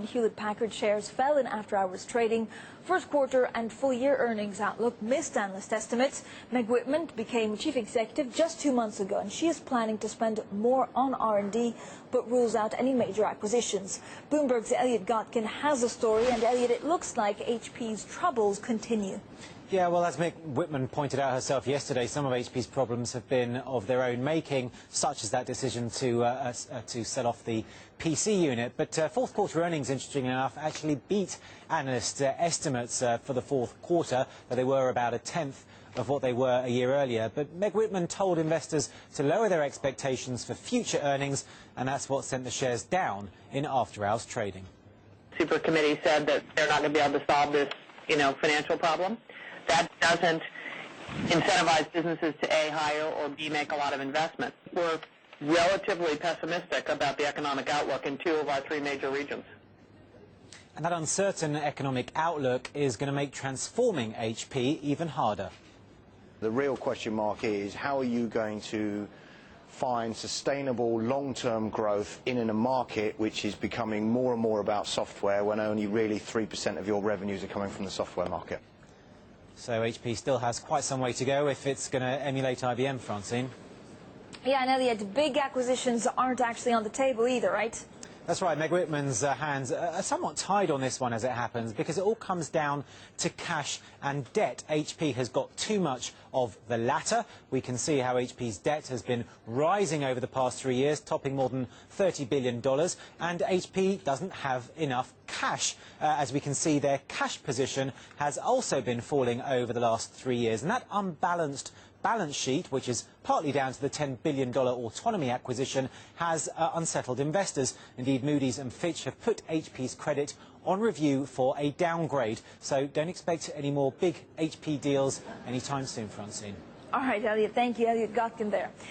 Hewlett-Packard shares fell in after-hours trading. First quarter and full-year earnings outlook missed analyst estimates. Meg Whitman became chief executive just 2 months ago, and she is planning to spend more on R&D, but rules out any major acquisitions. Bloomberg's Elliott Gotkine has a story, and Elliott, it looks like HP's troubles continue. Yeah, well, as Meg Whitman pointed out herself yesterday, some of HP's problems have been of their own making, such as that decision to sell off the PC unit. But fourth quarter earnings, interestingly enough, actually beat analyst estimates for the fourth quarter, but they were about a tenth of what they were a year earlier. But Meg Whitman told investors to lower their expectations for future earnings, and that's what sent the shares down in after-hours trading. Super committee said that they're not going to be able to solve this, financial problem. That doesn't incentivize businesses to A, hire, or B, make a lot of investment. We're relatively pessimistic about the economic outlook in 2 of our 3 major regions. And that uncertain economic outlook is going to make transforming HP even harder. The real question mark is, how are you going to find sustainable long-term growth in a market which is becoming more and more about software, when only really 3% of your revenues are coming from the software market? So HP still has quite some way to go if it's going to emulate IBM, Francine. Yeah, and Elliott, big acquisitions aren't actually on the table either, right? That's right. Meg Whitman's hands are somewhat tied on this one as it happens, because it all comes down to cash and debt. HP has got too much of the latter. We can see how HP's debt has been rising over the past 3 years, topping more than $30 billion, and HP doesn't have enough cash. As we can see, their cash position has also been falling over the last 3 years, and that unbalanced balance sheet, which is partly down to the $10 billion autonomy acquisition, has unsettled investors. Indeed, Moody's and Fitch have put HP's credit on review for a downgrade. So don't expect any more big HP deals anytime soon, Francine. All right, Elliott, thank you. Elliott Gotkine there.